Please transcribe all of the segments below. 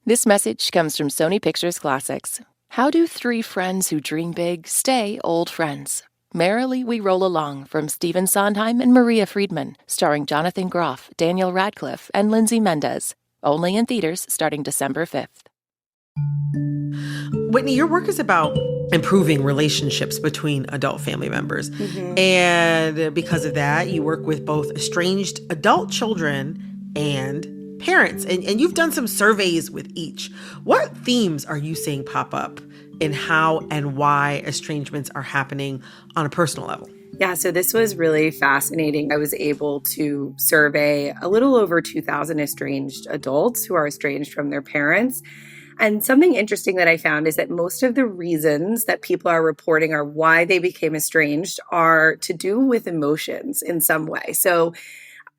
This message comes from Sony Pictures Classics. How do three friends who dream big stay old friends? Merrily We Roll Along from Stephen Sondheim and Maria Friedman, starring Jonathan Groff, Daniel Radcliffe, and Lindsay Mendez. Only in theaters starting December 5th. Whitney, your work is about improving relationships between adult family members. And because of that, you work with both estranged adult children and parents. And you've done some surveys with each. What themes are you seeing pop up in how and why estrangements are happening on a personal level? Yeah, so this was really fascinating. I was able to survey a little over 2,000 estranged adults who are estranged from their parents. And something interesting that I found is that most of the reasons that people are reporting are why they became estranged are to do with emotions in some way. So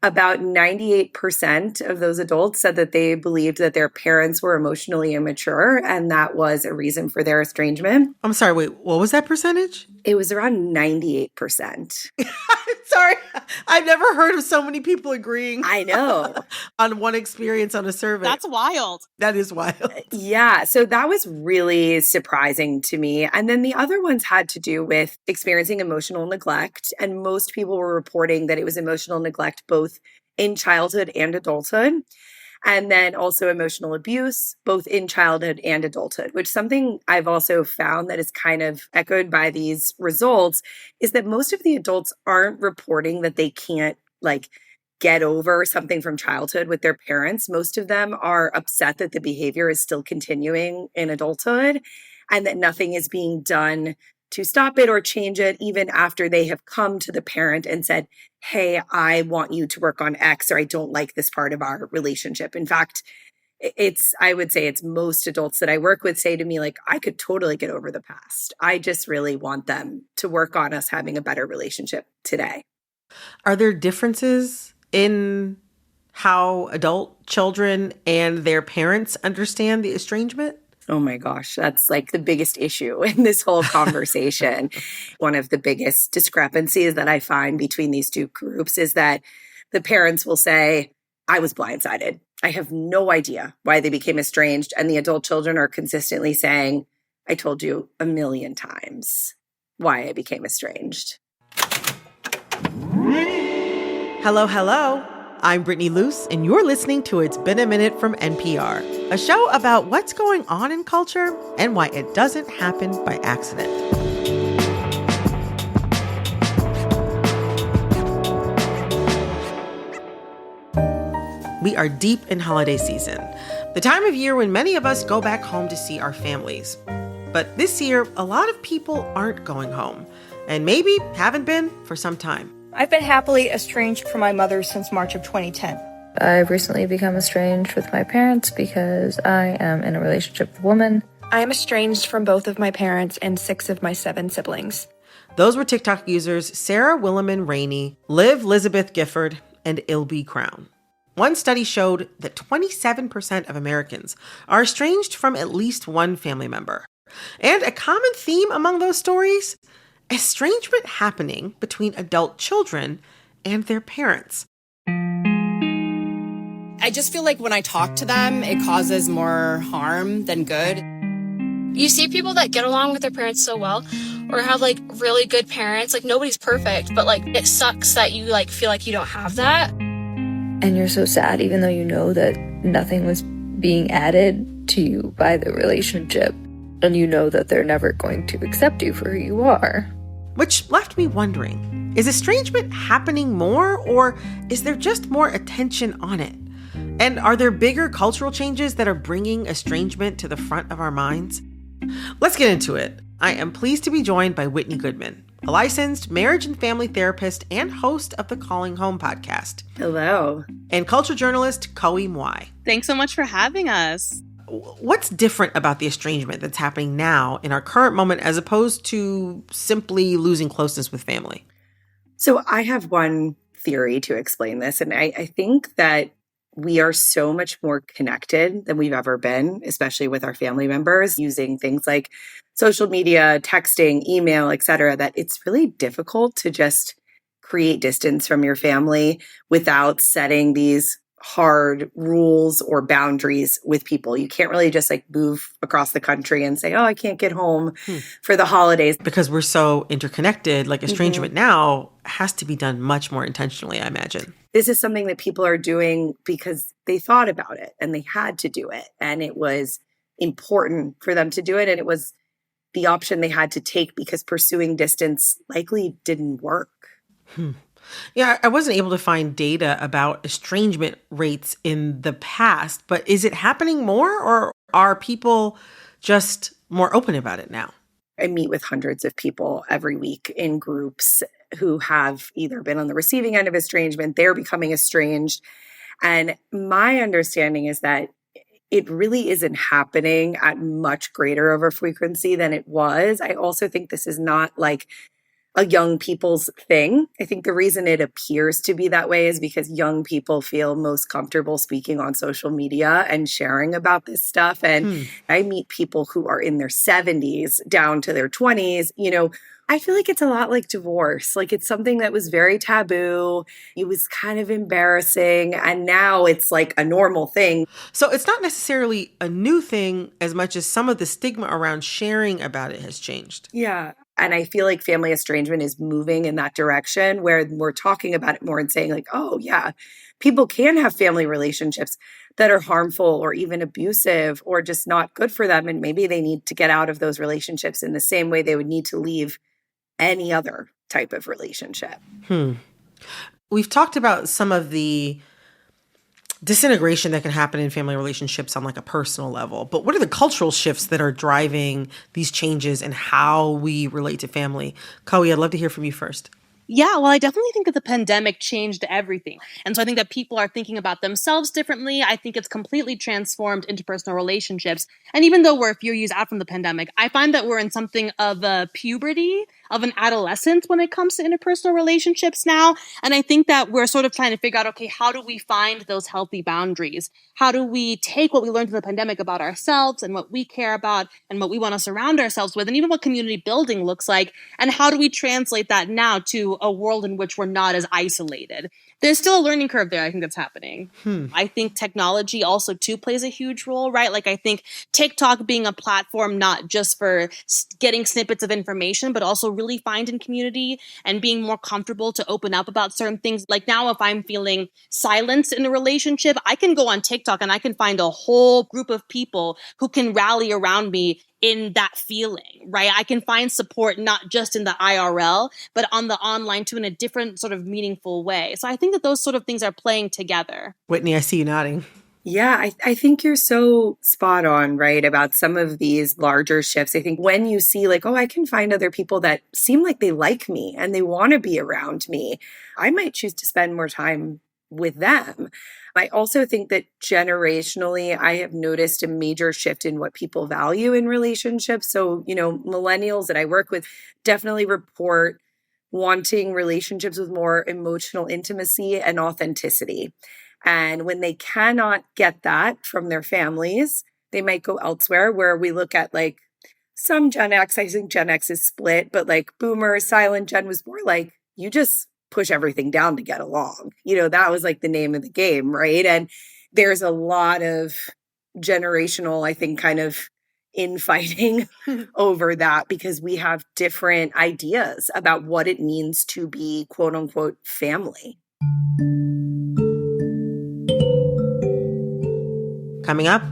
about 98% of those adults said that they believed that their parents were emotionally immature, and that was a reason for their estrangement. I'm sorry, wait, what was that percentage? It was around 98%. Sorry, I've never heard of so many people agreeing. I know. On one experience on a survey. That's wild. That is wild. Yeah, so that was really surprising to me. And then the other ones had to do with experiencing emotional neglect. And most people were reporting that it was emotional neglect both in childhood and adulthood. And then also emotional abuse, both in childhood and adulthood, which something I've also found that is kind of echoed by these results is that most of the adults aren't reporting that they can't get over something from childhood with their parents. Most of them are upset that the behavior is still continuing in adulthood and that nothing is being done to stop it or change it, even after they have come to the parent and said, hey, I want you to work on X, or I don't like this part of our relationship. In fact, I would say it's most adults that I work with say to me, like, I could totally get over the past. I just really want them to work on us having a better relationship today. Are there differences in how adult children and their parents understand the estrangement? Oh my gosh, that's like the biggest issue in this whole conversation. One of the biggest discrepancies that I find between these two groups is that the parents will say, I was blindsided. I have no idea why they became estranged. And the adult children are consistently saying, I told you a million times why I became estranged. Hello, hello. I'm Brittany Luce, and you're listening to It's Been a Minute from NPR, a show about what's going on in culture and why it doesn't happen by accident. We are deep in holiday season, the time of year when many of us go back home to see our families. But this year, a lot of people aren't going home, and maybe haven't been for some time. I've been happily estranged from my mother since March of 2010. I've recently become estranged with my parents because I am in a relationship with a woman. I am estranged from both of my parents and 6 of my 7 siblings. Those were TikTok users Sarah Williman Rainey, Liv Elizabeth Gifford, and Ilby Crown. One study showed that 27% of Americans are estranged from at least one family member. And a common theme among those stories? Estrangement happening between adult children and their parents. I just feel like when I talk to them, it causes more harm than good. You see people that get along with their parents so well or have like really good parents. Like nobody's perfect, but like it sucks that you like feel like you don't have that. And you're so sad even though you know that nothing was being added to you by the relationship. And you know that they're never going to accept you for who you are. Which left me wondering, is estrangement happening more, or is there just more attention on it? And are there bigger cultural changes that are bringing estrangement to the front of our minds? Let's get into it. I am pleased to be joined by Whitney Goodman, a licensed marriage and family therapist and host of the Calling Home podcast. Hello. And culture journalist Koe Mwai. Thanks so much for having us. What's different about the estrangement that's happening now in our current moment as opposed to simply losing closeness with family? So I have one theory to explain this. And I think that we are so much more connected than we've ever been, especially with our family members, using things like social media, texting, email, et cetera, that it's really difficult to just create distance from your family without setting these hard rules or boundaries with people. You can't really just like move across the country and say, oh, I can't get home for the holidays. Because we're so interconnected, like estrangement now has to be done much more intentionally, I imagine. This is something that people are doing because they thought about it and they had to do it. And it was important for them to do it. And it was the option they had to take because pursuing distance likely didn't work. Yeah, I wasn't able to find data about estrangement rates in the past, but is it happening more or are people just more open about it now? I meet with hundreds of people every week in groups who have either been on the receiving end of estrangement, they're becoming estranged. And my understanding is that it really isn't happening at much greater of a frequency than it was. I also think this is not like a young people's thing. I think the reason it appears to be that way is because young people feel most comfortable speaking on social media and sharing about this stuff. And I meet people who are in their 70s down to their 20s, I feel like it's a lot like divorce. Like it's something that was very taboo. It was kind of embarrassing. And now it's like a normal thing. So it's not necessarily a new thing as much as some of the stigma around sharing about it has changed. Yeah. And I feel like family estrangement is moving in that direction where we're talking about it more and saying like, oh yeah, people can have family relationships that are harmful or even abusive or just not good for them. And maybe they need to get out of those relationships in the same way they would need to leave any other type of relationship. We've talked about some of the disintegration that can happen in family relationships on like a personal level, but what are the cultural shifts that are driving these changes in how we relate to family? Koei, I'd love to hear from you first. Yeah, well, I definitely think that the pandemic changed everything. And so I think that people are thinking about themselves differently. I think it's completely transformed interpersonal relationships. And even though we're a few years out from the pandemic, I find that we're in something of a puberty, of an adolescence when it comes to interpersonal relationships now. And I think that we're sort of trying to figure out, okay, how do we find those healthy boundaries? How do we take what we learned in the pandemic about ourselves and what we care about and what we want to surround ourselves with and even what community building looks like? And how do we translate that now to a world in which we're not as isolated? There's still a learning curve there. I think that's happening. I think technology also too plays a huge role, right? Like I think TikTok being a platform, not just for getting snippets of information, but also really finding community and being more comfortable to open up about certain things. Like now, if I'm feeling silence in a relationship, I can go on TikTok and I can find a whole group of people who can rally around me in that feeling, right? I can find support not just in the IRL, but on the online too in a different sort of meaningful way. So I think that those sort of things are playing together. Whitney, I see you nodding. Yeah, I think you're so spot on, right, about some of these larger shifts. I think when you see like, oh, I can find other people that seem like they like me and they want to be around me, I might choose to spend more time with them. I also think that generationally, I have noticed a major shift in what people value in relationships. So, millennials that I work with definitely report wanting relationships with more emotional intimacy and authenticity. And when they cannot get that from their families, they might go elsewhere where we look at like some Gen X. I think Gen X is split, but like Boomer, Silent Gen was more like you just push everything down to get along. That was like the name of the game, right? And there's a lot of generational, I think, kind of infighting over that because we have different ideas about what it means to be quote unquote family. Coming up,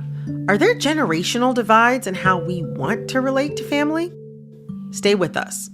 are there generational divides in how we want to relate to family? Stay with us.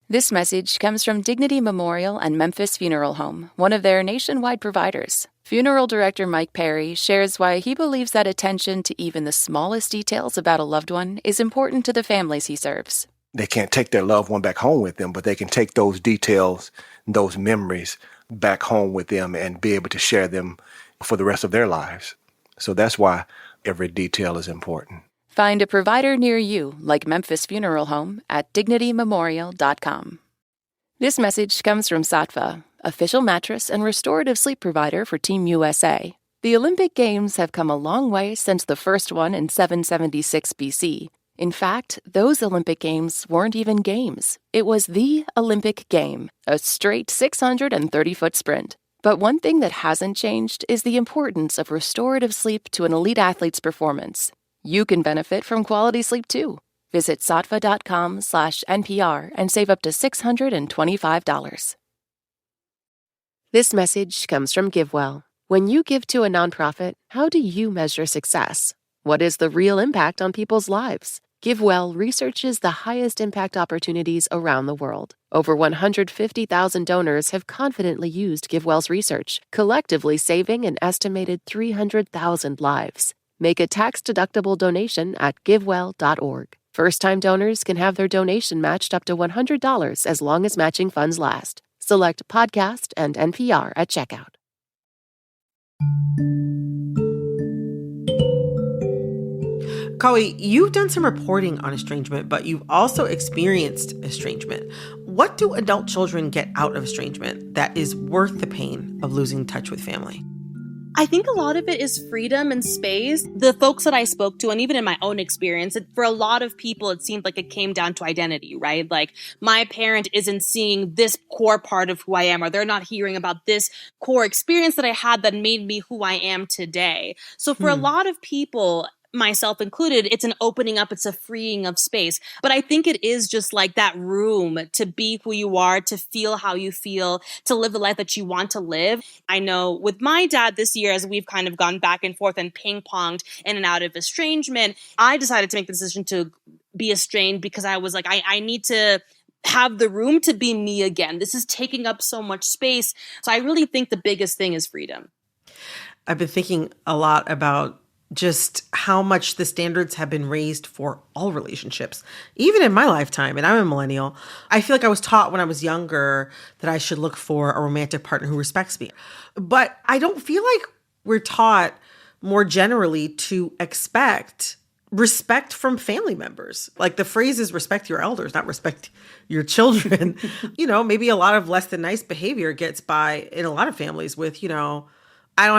This message comes from Dignity Memorial and Memphis Funeral Home, one of their nationwide providers. Funeral director Mike Perry shares why he believes that attention to even the smallest details about a loved one is important to the families he serves. They can't take their loved one back home with them, but they can take those details, those memories back home with them and be able to share them for the rest of their lives. So that's why every detail is important. Find a provider near you, like Memphis Funeral Home, at dignitymemorial.com. This message comes from Sattva, official mattress and restorative sleep provider for Team USA. The Olympic Games have come a long way since the first one in 776 BC. In fact, those Olympic Games weren't even games. It was the Olympic Game, a straight 630-foot sprint. But one thing that hasn't changed is the importance of restorative sleep to an elite athlete's performance. You can benefit from quality sleep too. Visit sattva.com/NPR and save up to $625. This message comes from GiveWell. When you give to a nonprofit, how do you measure success? What is the real impact on people's lives? GiveWell researches the highest impact opportunities around the world. Over 150,000 donors have confidently used GiveWell's research, collectively saving an estimated 300,000 lives. Make a tax-deductible donation at givewell.org. First-time donors can have their donation matched up to $100 as long as matching funds last. Select Podcast and NPR at checkout. Chloe, you've done some reporting on estrangement, but you've also experienced estrangement. What do adult children get out of estrangement that is worth the pain of losing touch with family? I think a lot of it is freedom and space. The folks that I spoke to, and even in my own experience, for a lot of people, it seemed like it came down to identity, right? Like, my parent isn't seeing this core part of who I am, or they're not hearing about this core experience that I had that made me who I am today. So for a lot of people, myself included, it's an opening up, it's a freeing of space. But I think it is just like that room to be who you are, to feel how you feel, to live the life that you want to live. I know with my dad this year, as we've kind of gone back and forth and ping-ponged in and out of estrangement, I decided to make the decision to be estranged because I was like, I need to have the room to be me again. This is taking up so much space. So I really think the biggest thing is freedom. I've been thinking a lot about just how much the standards have been raised for all relationships, even in my lifetime. And I'm a millennial. I feel like I was taught when I was younger that I should look for a romantic partner who respects me. But I don't feel like we're taught more generally to expect respect from family members. Like, the phrase is respect your elders, not respect your children. Maybe a lot of less than nice behavior gets by in a lot of families with, I don't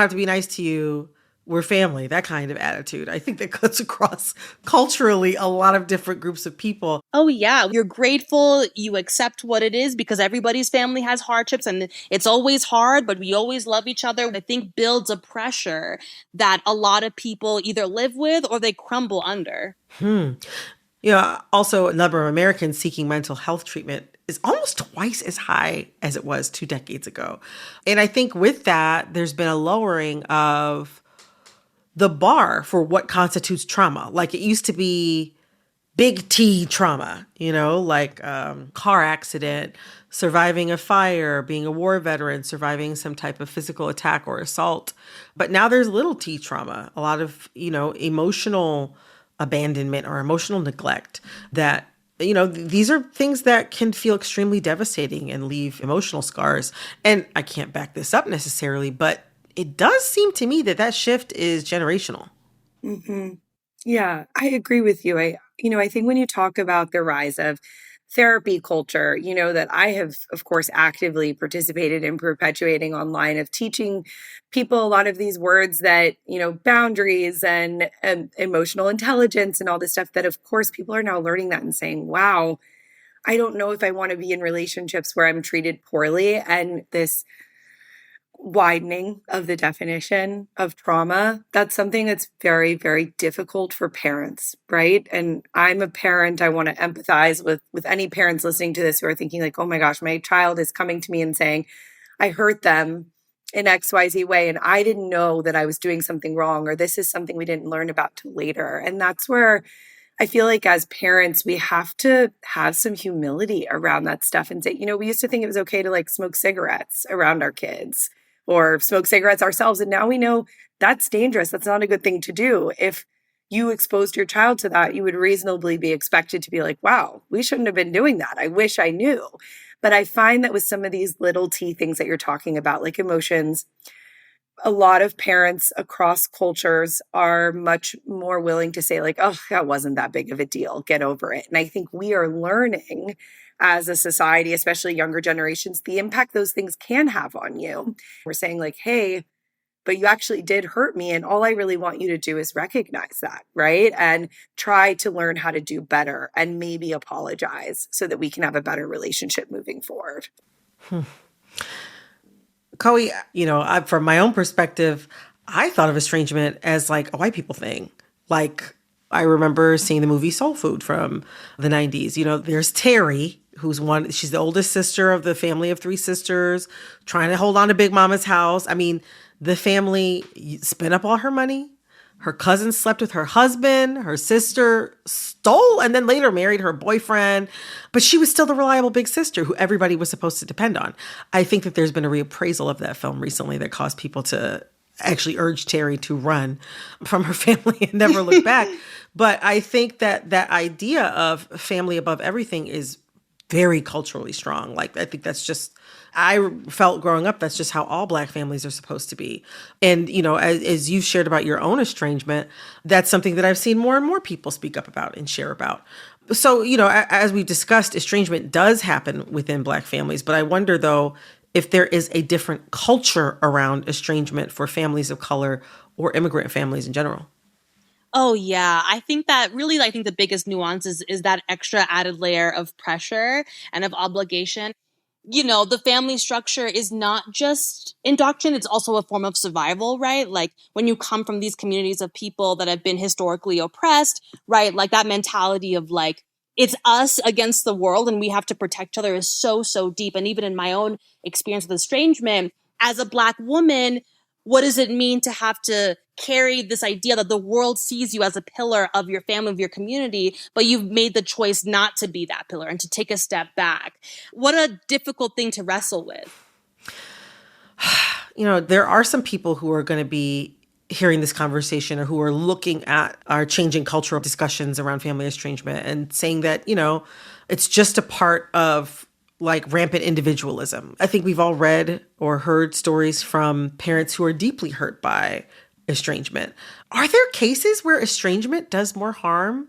have to be nice to you. We're family, that kind of attitude. I think that cuts across culturally a lot of different groups of people. Oh, yeah. You're grateful. You accept what it is because everybody's family has hardships and it's always hard, but we always love each other. I think builds a pressure that a lot of people either live with or they crumble under. Also, a number of Americans seeking mental health treatment is almost twice as high as it was 2 decades ago. And I think with that, there's been a lowering of the bar for what constitutes trauma. Like, it used to be big T trauma, like car accident, surviving a fire, being a war veteran, surviving some type of physical attack or assault. But now there's little T trauma, a lot of, emotional abandonment or emotional neglect that, these are things that can feel extremely devastating and leave emotional scars. And I can't back this up necessarily, but it does seem to me that shift is generational. Mm-hmm. Yeah, I agree with you. I think when you talk about the rise of therapy culture, that I have, of course, actively participated in perpetuating online, of teaching people a lot of these words that, boundaries and emotional intelligence and all this stuff that, of course, people are now learning that and saying, wow, I don't know if I want to be in relationships where I'm treated poorly. And this widening of the definition of trauma, that's something that's very, very difficult for parents, right? And I'm a parent. I want to empathize with any parents listening to this who are thinking like, oh my gosh, my child is coming to me and saying, I hurt them in XYZ way, and I didn't know that I was doing something wrong, or this is something we didn't learn about till later. And that's where I feel like as parents, we have to have some humility around that stuff and say, we used to think it was okay to like smoke cigarettes around our kids or smoke cigarettes ourselves. And now we know that's dangerous. That's not a good thing to do. If you exposed your child to that, you would reasonably be expected to be like, wow, we shouldn't have been doing that. I wish I knew. But I find that with some of these little T things that you're talking about, like emotions, a lot of parents across cultures are much more willing to say like, oh, that wasn't that big of a deal. Get over it. And I think we are learning as a society, especially younger generations, the impact those things can have on you. We're saying like, hey, but you actually did hurt me. And all I really want you to do is recognize that, right? And try to learn how to do better and maybe apologize so that we can have a better relationship moving forward. Chloe, from my own perspective, I thought of estrangement as like a white people thing. Like, I remember seeing the movie Soul Food from the 90s. There's Terry, she's the oldest sister of the family of three sisters, trying to hold on to Big Mama's house. I mean, the family spent up all her money. Her cousin slept with her husband. Her sister stole and then later married her boyfriend. But she was still the reliable big sister who everybody was supposed to depend on. I think that there's been a reappraisal of that film recently that caused people to actually urge Terry to run from her family and never look back. But I think that that idea of family above everything is very culturally strong. Like, I think I felt growing up, that's just how all Black families are supposed to be. And, as you've shared about your own estrangement, that's something that I've seen more and more people speak up about and share about. So, as we've discussed, estrangement does happen within Black families. But I wonder, though, if there is a different culture around estrangement for families of color or immigrant families in general. Oh, yeah. I think the biggest nuance is that extra added layer of pressure and of obligation. The family structure is not just indoctrination, it's also a form of survival, right? Like, when you come from these communities of people that have been historically oppressed, right? Like, that mentality of like, it's us against the world and we have to protect each other is so, so deep. And even in my own experience with estrangement, as a Black woman, what does it mean to have to carry this idea that the world sees you as a pillar of your family, of your community, but you've made the choice not to be that pillar and to take a step back? What a difficult thing to wrestle with. There are some people who are going to be hearing this conversation or who are looking at our changing cultural discussions around family estrangement and saying that, it's just a part of like rampant individualism. I think we've all read or heard stories from parents who are deeply hurt by estrangement. Are there cases where estrangement does more harm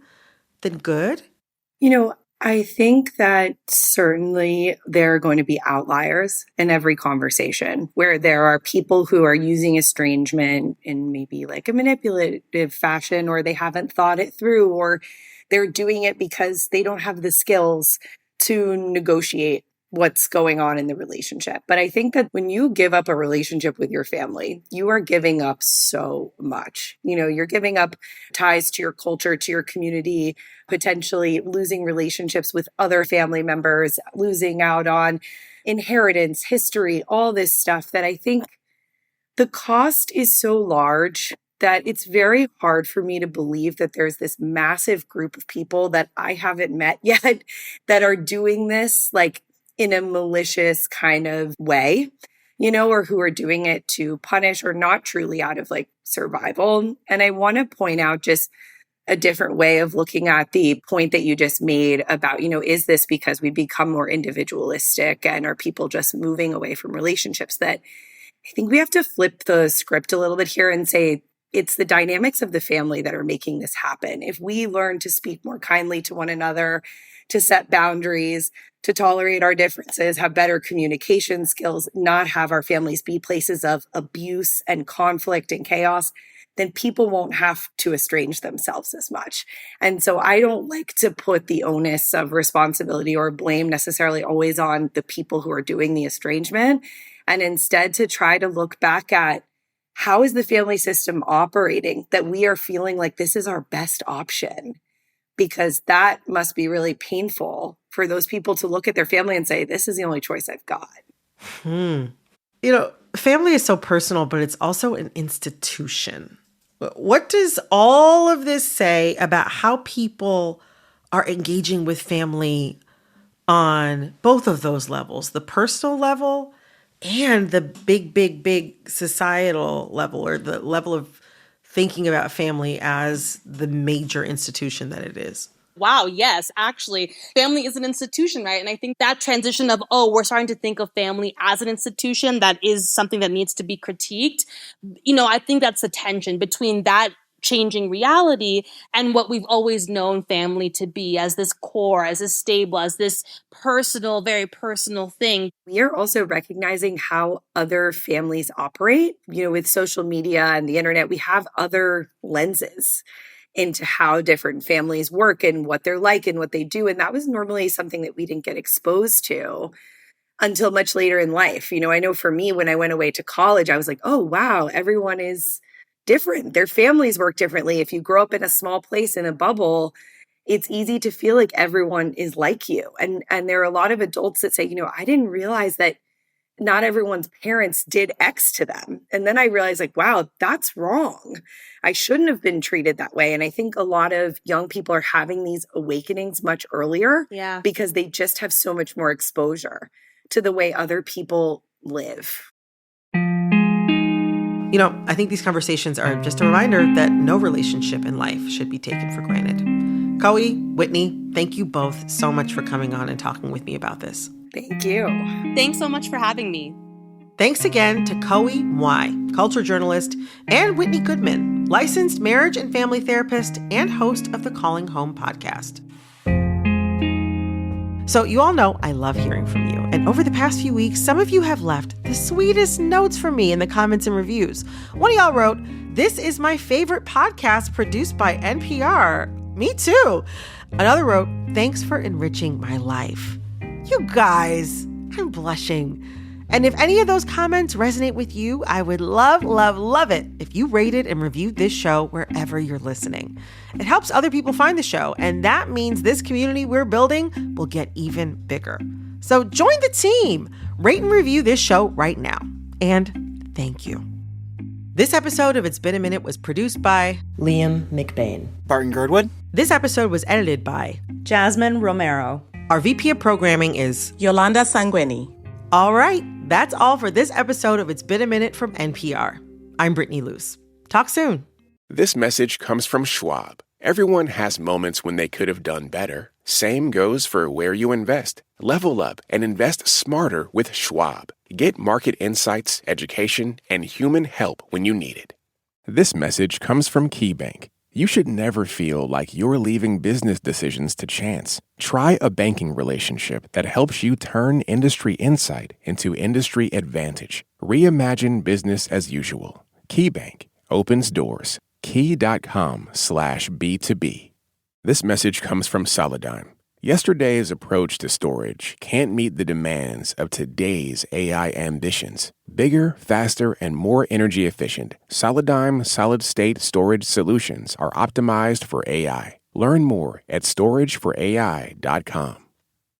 than good? I think that certainly there are going to be outliers in every conversation where there are people who are using estrangement in maybe like a manipulative fashion, or they haven't thought it through, or they're doing it because they don't have the skills to negotiate what's going on in the relationship. But I think that when you give up a relationship with your family, you are giving up so much. You're giving up ties to your culture, to your community, potentially losing relationships with other family members, losing out on inheritance, history, all this stuff that I think the cost is so large that it's very hard for me to believe that there's this massive group of people that I haven't met yet that are doing this like in a malicious kind of way, or who are doing it to punish or not truly out of like survival. And I want to point out just a different way of looking at the point that you just made about, is this because we become more individualistic and are people just moving away from relationships? That I think we have to flip the script a little bit here and say, it's the dynamics of the family that are making this happen. If we learn to speak more kindly to one another, to set boundaries, to tolerate our differences, have better communication skills, not have our families be places of abuse and conflict and chaos, then people won't have to estrange themselves as much. And so I don't like to put the onus of responsibility or blame necessarily always on the people who are doing the estrangement, and instead to try to look back at how is the family system operating that we are feeling like this is our best option? Because that must be really painful for those people to look at their family and say, this is the only choice I've got. Family is so personal, but it's also an institution. What does all of this say about how people are engaging with family on both of those levels, the personal level and the big societal level, or the level of thinking about family as the major institution that it is? Wow, yes, actually, family is an institution, right? And I think that transition of, we're starting to think of family as an institution, that is something that needs to be critiqued. I think that's the tension between that changing reality and what we've always known family to be as this core, as this stable, as this personal, very personal thing. We are also recognizing how other families operate. With social media and the internet, we have other lenses into how different families work and what they're like and what they do. And that was normally something that we didn't get exposed to until much later in life. You know, I know for me, when I went away to college, I was like, oh, wow, everyone is different. Their families work differently. If you grow up in a small place in a bubble, it's easy to feel like everyone is like you. And there are a lot of adults that say, you know, I didn't realize that not everyone's parents did X to them. And then I realized, like, wow, that's wrong. I shouldn't have been treated that way. And I think a lot of young people are having these awakenings much earlier because they just have so much more exposure to the way other people live. You know, I think these conversations are just a reminder that no relationship in life should be taken for granted. Coey, Whitney, thank you both so much for coming on and talking with me about this. Thank you. Thanks so much for having me. Thanks again to Coey Y, culture journalist, and Whitney Goodman, licensed marriage and family therapist and host of the Calling Home podcast. So you all know I love hearing from you. And over the past few weeks, some of you have left the sweetest notes for me in the comments and reviews. One of y'all wrote, "This is my favorite podcast produced by NPR." Me too. Another wrote, "Thanks for enriching my life." You guys, I'm blushing. And if any of those comments resonate with you, I would love, love, love it if you rated and reviewed this show wherever you're listening. It helps other people find the show, and that means this community we're building will get even bigger. So join the team. Rate and review this show right now. And thank you. This episode of It's Been a Minute was produced by Liam McBain. Barton Girdwood. This episode was edited by Jasmine Romero. Our VP of Programming is Yolanda Sanguini. All right, that's all for this episode of It's Been a Minute from NPR. I'm Brittany Luce. Talk soon. This message comes from Schwab. Everyone has moments when they could have done better. Same goes for where you invest. Level up and invest smarter with Schwab. Get market insights, education, and human help when you need it. This message comes from KeyBank. You should never feel like you're leaving business decisions to chance. Try a banking relationship that helps you turn industry insight into industry advantage. Reimagine business as usual. KeyBank opens doors. Key.com/B2B. This message comes from Solidigm. Yesterday's approach to storage can't meet the demands of today's AI ambitions. Bigger, faster, and more energy efficient, Solidigm solid-state storage solutions are optimized for AI. Learn more at storageforai.com.